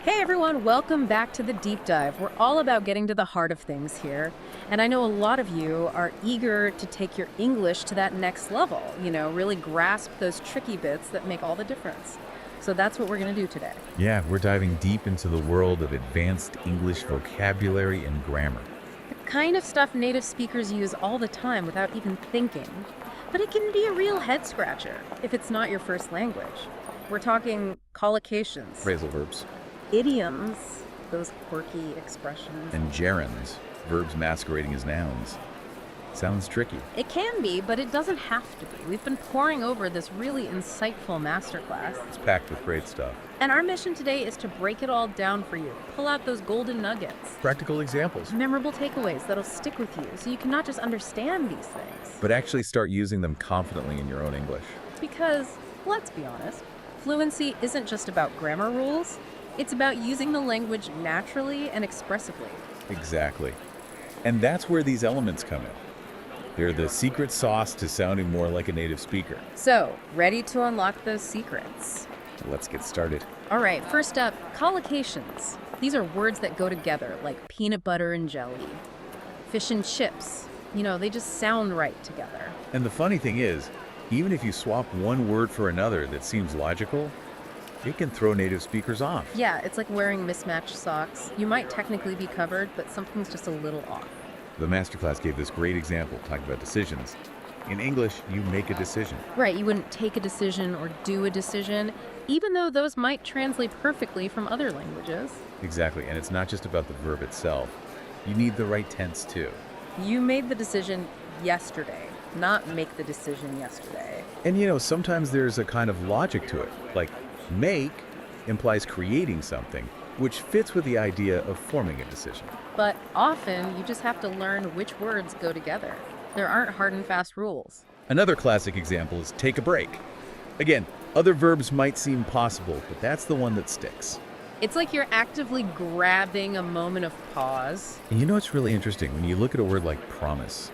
Hey everyone, welcome back to the deep dive. We're all about getting to the heart of things here. And I know a lot of you are eager to take your English to that next level, really grasp those tricky bits that make all the difference. So that's what we're going to do today. Yeah, we're diving deep into the world of advanced English vocabulary and grammar. The kind of stuff native speakers use all the time without even thinking. But it can be a real head scratcher if it's not your first language. We're talking collocations, Phrasal verbs. idioms, those quirky expressions. And gerunds, verbs masquerading as nouns. Sounds tricky. It can be, but it doesn't have to be. We've been poring over this really insightful masterclass. It's packed with great stuff. And our mission today is to break it all down for you. Pull out those golden nuggets. Practical examples. Memorable takeaways that'll stick with you so you can not just understand these things. But actually start using them confidently in your own English. Because, let's be honest, fluency isn't just about grammar rules. It's about using the language naturally and expressively. Exactly. And that's where these elements come in. They're the secret sauce to sounding more like a native speaker. So, ready to unlock those secrets? Let's get started. All right, first up, collocations. These are words that go together, like peanut butter and jelly. Fish and chips. They just sound right together. And the funny thing is, even if you swap one word for another that seems logical, it can throw native speakers off. Yeah, it's like wearing mismatched socks. You might technically be covered, but something's just a little off. The masterclass gave this great example talking about decisions. In English, you make a decision. Right, you wouldn't take a decision or do a decision, even though those might translate perfectly from other languages. Exactly, and it's not just about the verb itself. You need the right tense too. You made the decision yesterday, not make the decision yesterday. And sometimes there's a kind of logic to it. Like, make implies creating something, which fits with the idea of forming a decision. But often, you just have to learn which words go together. There aren't hard and fast rules. Another classic example is take a break. Again, other verbs might seem possible, but that's the one that sticks. It's like you're actively grabbing a moment of pause. And you know what's really interesting? When you look at a word like promise,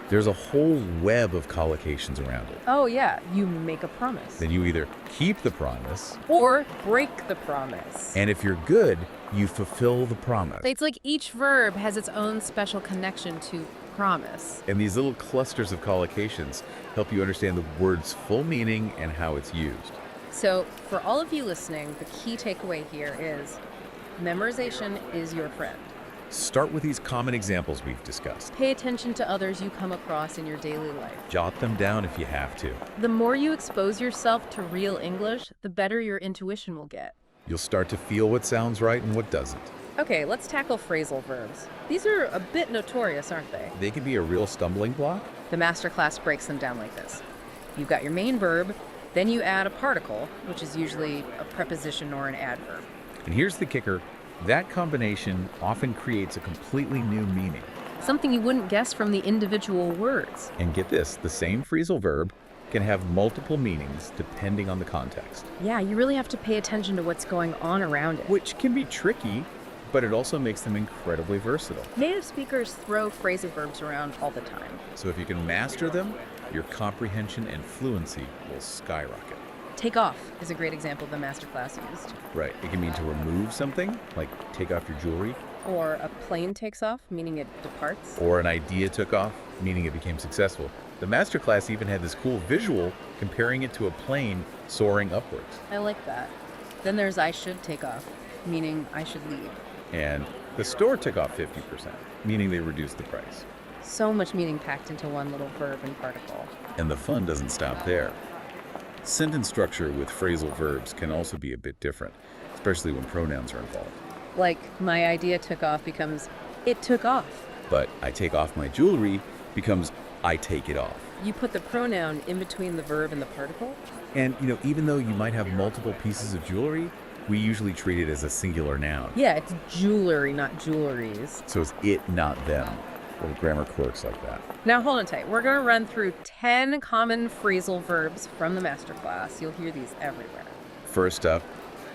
there's a whole web of collocations around it. Oh yeah, you make a promise. Then you either keep the promise, Or break the promise. and if you're good, you fulfill the promise. It's like each verb has its own special connection to promise. And these little clusters of collocations help you understand the word's full meaning and how it's used. So for all of you listening, the key takeaway here is memorization is your friend. Start with these common examples we've discussed. Pay attention to others you come across in your daily life. Jot them down if you have to. The more you expose yourself to real English, the better your intuition will get. You'll start to feel what sounds right and what doesn't. Okay, let's tackle phrasal verbs. These are a bit notorious, aren't they? They can be a real stumbling block. The masterclass breaks them down like this. You've got your main verb, then you add a particle, which is usually a preposition or an adverb. And here's the kicker. That combination often creates a completely new meaning. Something you wouldn't guess from the individual words. And get this, the same phrasal verb can have multiple meanings depending on the context, Yeah, you really have to pay attention to what's going on around it. which can be tricky, but it also makes them incredibly versatile. Native speakers throw phrasal verbs around all the time. So if you can master them, your comprehension and fluency will skyrocket. Take off is a great example the masterclass used. Right, it can mean to remove something, like take off your jewelry, Or a plane takes off, meaning it departs. or an idea took off, meaning it became successful. The masterclass even had this cool visual comparing it to a plane soaring upwards. I like that. Then there's I should take off, meaning I should leave. And the store took off 50%, meaning they reduced the price. So much meaning packed into one little verb and particle. And the fun doesn't stop there. Sentence structure with phrasal verbs can also be a bit different, especially when pronouns are involved. Like, my idea took off becomes, it took off. But I take off my jewelry becomes I take it off. You put the pronoun in between the verb and the particle. And even though you might have multiple pieces of jewelry, we usually treat it as a singular noun. Yeah, it's jewelry, not jewelries. So it's it, not them. Little grammar quirks like that. Now hold on tight. We're going to run through 10 common phrasal verbs from the masterclass. You'll hear these everywhere. First up,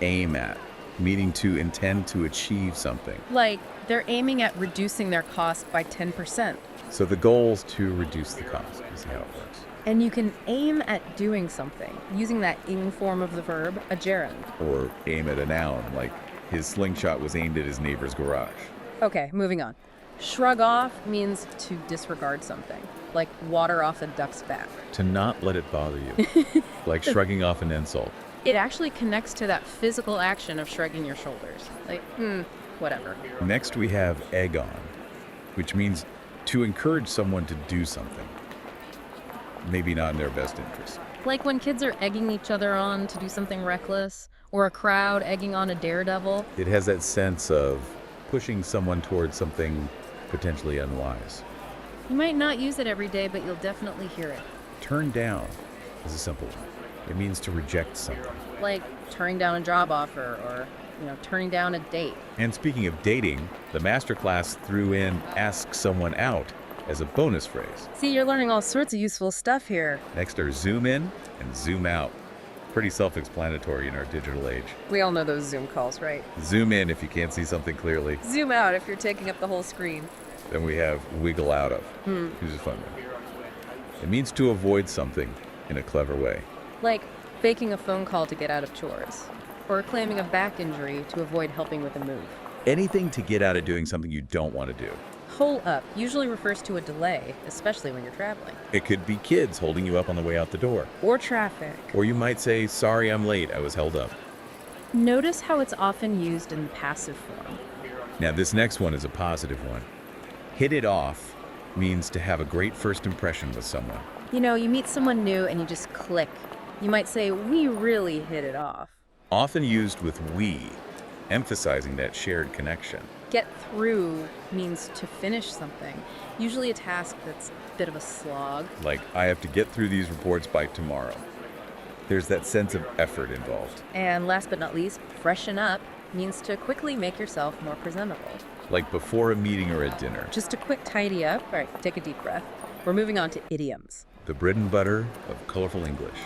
aim at, meaning to intend to achieve something. Like, they're aiming at reducing their cost by 10%. So the goal is to reduce the cost. You see how it works. And you can aim at doing something using that ing form of the verb, a gerund. Or aim at a noun, like His slingshot was aimed at his neighbor's garage. Okay, moving on. Shrug off means to disregard something, like water off a duck's back. To not let it bother you, like shrugging off an insult. It actually connects to that physical action of shrugging your shoulders. Like, whatever. Next, we have egg on, which means to encourage someone to do something. Maybe not in their best interest. Like when kids are egging each other on to do something reckless, or a crowd egging on a daredevil. It has that sense of pushing someone towards something potentially unwise. You might not use it every day, but you'll definitely hear it. Turn down is a simple one. It means to reject something. Like turning down a job offer or, turning down a date. And speaking of dating, the masterclass threw in ask someone out as a bonus phrase. See, you're learning all sorts of useful stuff here. Next are zoom in and zoom out. Pretty self-explanatory in our digital age. We all know those Zoom calls, right? Zoom in if you can't see something clearly. Zoom out if you're taking up the whole screen. Then we have wiggle out of. Who's a fun one? It means to avoid something in a clever way. Like faking a phone call to get out of chores, or claiming a back injury to avoid helping with a move. Anything to get out of doing something you don't want to do. Hole up usually refers to a delay, especially when you're traveling. It could be kids holding you up on the way out the door. Or traffic. Or you might say, sorry, I'm late, I was held up. Notice how it's often used in passive form. Now, this next one is a positive one. Hit it off means to have a great first impression with someone. You meet someone new and you just click. You might say, we really hit it off. Often used with we, emphasizing that shared connection. Get through means to finish something, usually a task that's a bit of a slog. Like, I have to get through these reports by tomorrow. There's that sense of effort involved. And last but not least, freshen up means to quickly make yourself more presentable. Like before a meeting or a dinner. Just a quick tidy up. All right, take a deep breath. We're moving on to idioms. The bread and butter of colorful English.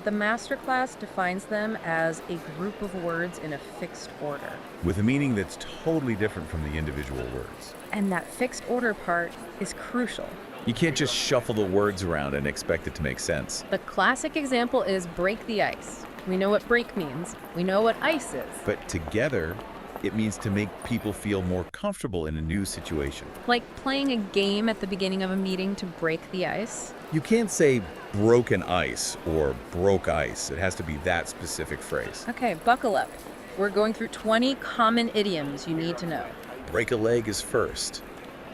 The masterclass defines them as a group of words in a fixed order. With a meaning that's totally different from the individual words. And that fixed order part is crucial. You can't just shuffle the words around and expect it to make sense. The classic example is break the ice. We know what break means. We know what ice is. But together, it means to make people feel more comfortable in a new situation. Like playing a game at the beginning of a meeting to break the ice. You can't say broken ice or broke ice. It has to be that specific phrase. Okay, buckle up. We're going through 20 common idioms you need to know. Break a leg is first,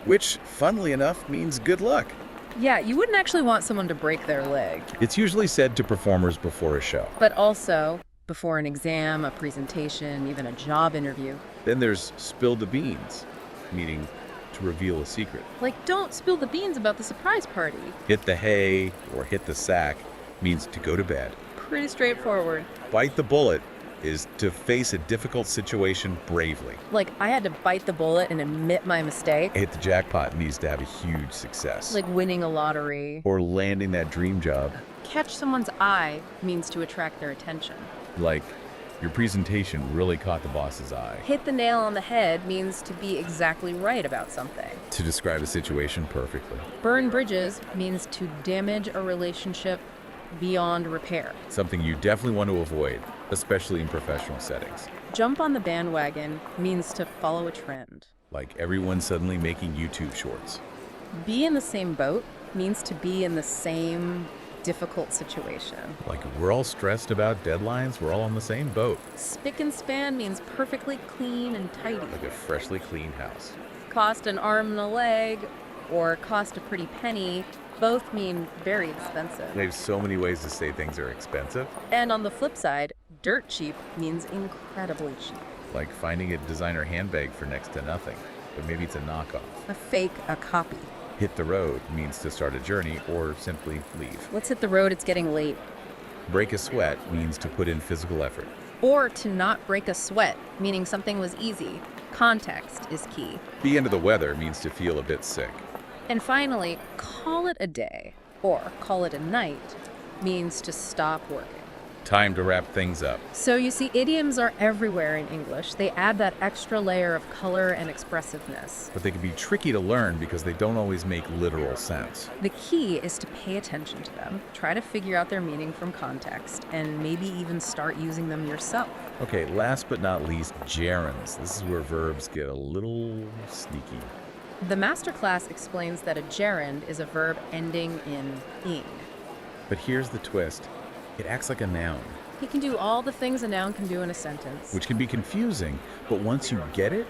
which, funnily enough, means good luck. Yeah, you wouldn't actually want someone to break their leg. It's usually said to performers before a show. But also before an exam, a presentation, even a job interview. Then there's spill the beans, meaning to reveal a secret. Like, don't spill the beans about the surprise party. Hit the hay or hit the sack means to go to bed. Pretty straightforward. Bite the bullet is to face a difficult situation bravely. Like, I had to bite the bullet and admit my mistake. Hit the jackpot needs to have a huge success. Like winning a lottery. Or landing that dream job. Catch someone's eye means to attract their attention. Like, your presentation really caught the boss's eye. Hit the nail on the head means to be exactly right about something. To describe a situation perfectly. Burn bridges means to damage a relationship beyond repair. Something you definitely want to avoid, especially in professional settings. Jump on the bandwagon means to follow a trend. Like everyone suddenly making YouTube shorts. Be in the same boat means to be in the same difficult situation. Like we're all stressed about deadlines, we're all on the same boat. Spick and span means perfectly clean and tidy. Like a freshly cleaned house. Cost an arm and a leg, or cost a pretty penny, both mean very expensive. They have so many ways to say things are expensive. And on the flip side, dirt cheap means incredibly cheap. Like finding a designer handbag for next to nothing, but maybe it's a knockoff. A fake, a copy. Hit the road means to start a journey or simply leave. Let's hit the road, it's getting late. Break a sweat means to put in physical effort. Or to not break a sweat, meaning something was easy. Context is key. Be under the weather means to feel a bit sick. And finally, call it a day, or call it a night, means to stop working. time to wrap things up. So you see, idioms are everywhere in English. They add that extra layer of color and expressiveness. But they can be tricky to learn because they don't always make literal sense. The key is to pay attention to them, try to figure out their meaning from context, and maybe even start using them yourself. Okay, last but not least, gerunds. This is where verbs get a little sneaky. The masterclass explains that a gerund is a verb ending in ing. But here's the twist. It acts like a noun, He can do all the things a noun can do in a sentence. which can be confusing, but once you get it,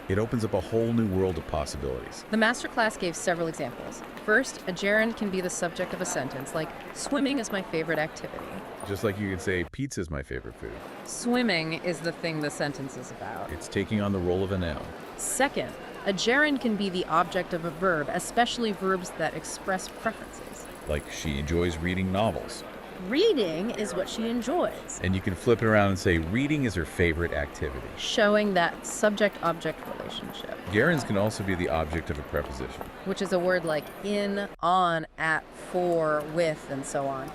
it opens up a whole new world of possibilities. The masterclass gave several examples. First, a gerund can be the subject of a sentence, like, swimming is my favorite activity. Just like you could say, pizza's my favorite food. Swimming is the thing the sentence is about. It's taking on the role of a noun. Second, a gerund can be the object of a verb, especially verbs that express preferences. Like she enjoys reading novels. Reading is what she enjoys, And you can flip it around and say reading is her favorite activity. showing that subject-object relationship, Gerunds can also be the object of a preposition. which is a word like in, on, at, for, with, and so on.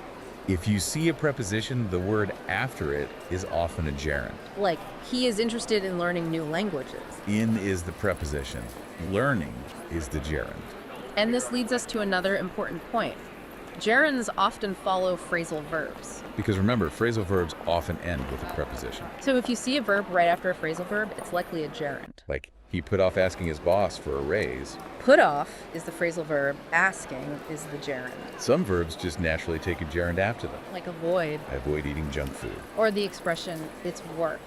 If you see a preposition, the word after it is often a gerund. Like, he is interested in learning new languages. In is the preposition. Learning is the gerund. And this leads us to another important point. Gerunds often follow phrasal verbs. Because remember, phrasal verbs often end with a preposition. So if you see a verb right after a phrasal verb, it's likely a gerund. Like, he put off asking his boss for a raise. Put off is the phrasal verb, asking is the gerund. Some verbs just naturally take a gerund after them. Like avoid, I avoid eating junk food. or the expression, it's worth.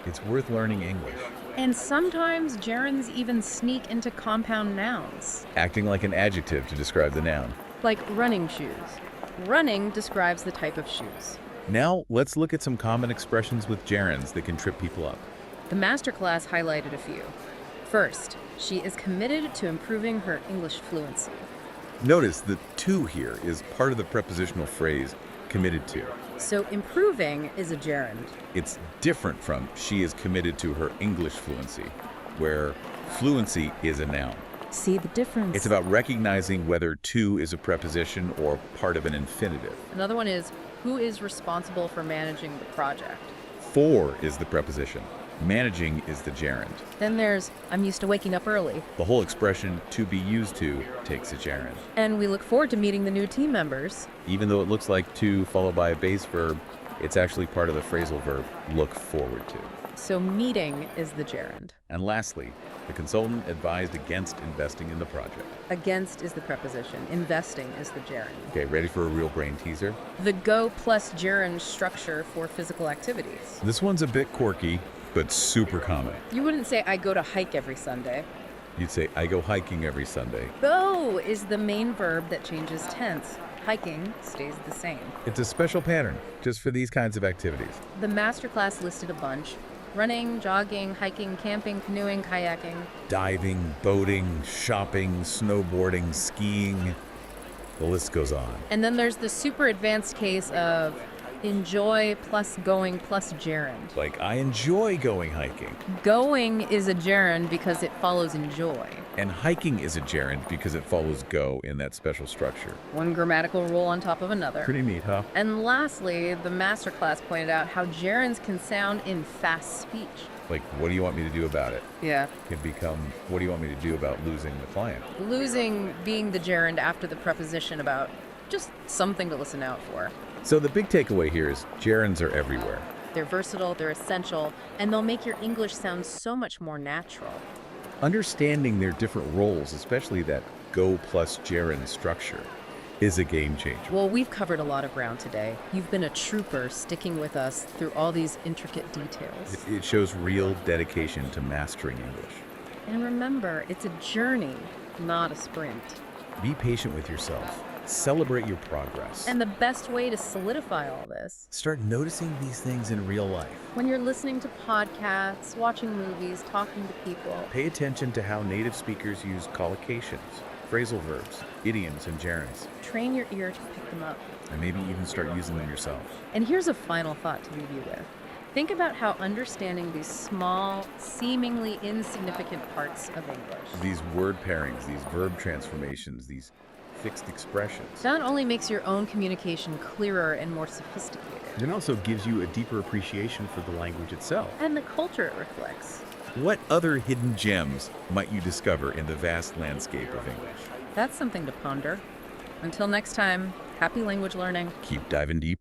It's worth learning English. And sometimes gerunds even sneak into compound nouns, Acting like an adjective to describe the noun. like running shoes. Running describes the type of shoes. Now, let's look at some common expressions with gerunds that can trip people up. The masterclass highlighted a few. First, she is committed to improving her English fluency. Notice that to here is part of the prepositional phrase committed to. So improving is a gerund. It's different from she is committed to her English fluency, where fluency is a noun. See the difference? It's about recognizing whether to is a preposition or part of an infinitive. Another one is, who is responsible for managing the project? For is the preposition. Managing is the gerund. Then there's, I'm used to waking up early. The whole expression to be used to takes a gerund. And we look forward to meeting the new team members. Even though it looks like to followed by a base verb, it's actually part of the phrasal verb look forward to. So meeting is the gerund. And lastly, the consultant advised against investing in the project. Against is the preposition. Investing is the gerund. Okay, ready for a real brain teaser? The go plus gerund structure for physical activities. This one's a bit quirky, but super common. You wouldn't say, I go to hike every Sunday. You'd say, I go hiking every Sunday. Go is the main verb that changes tense. Hiking stays the same. It's a special pattern, just for these kinds of activities. The masterclass listed a bunch. Running, jogging, hiking, camping, canoeing, kayaking. Diving, boating, shopping, snowboarding, skiing. The list goes on. And then there's the super advanced case of enjoy plus going plus gerund. Like, I enjoy going hiking. Going is a gerund because it follows enjoy. And hiking is a gerund because it follows go in that special structure. One grammatical rule on top of another. Pretty neat, huh? And lastly, the masterclass pointed out how gerunds can sound in fast speech. Like, what do you want me to do about it? Yeah. Can become, what do you want me to do about losing the client? Losing being the gerund after the preposition about just something to listen out for. So the big takeaway here is gerunds are everywhere. They're versatile, they're essential, and they'll make your English sound so much more natural. Understanding their different roles, especially that go plus gerund structure, is a game changer. Well, we've covered a lot of ground today. You've been a trooper sticking with us through all these intricate details. It shows real dedication to mastering English. And remember, it's a journey, not a sprint. Be patient with yourself. Celebrate your progress. And the best way to solidify all this, start noticing these things in real life. when you're listening to podcasts, watching movies, talking to people, Pay attention to how native speakers use collocations, phrasal verbs, idioms, and gerunds, train your ear to pick them up. and maybe even start using them yourself. And here's a final thought to leave you with. Think about how understanding these small, seemingly insignificant parts of English, These word pairings, these verb transformations, these fixed expressions. That only makes your own communication clearer and more sophisticated. It also gives you a deeper appreciation for the language itself. And the culture it reflects. What other hidden gems might you discover in the vast landscape of English? That's something to ponder. Until next time, happy language learning. Keep diving deep.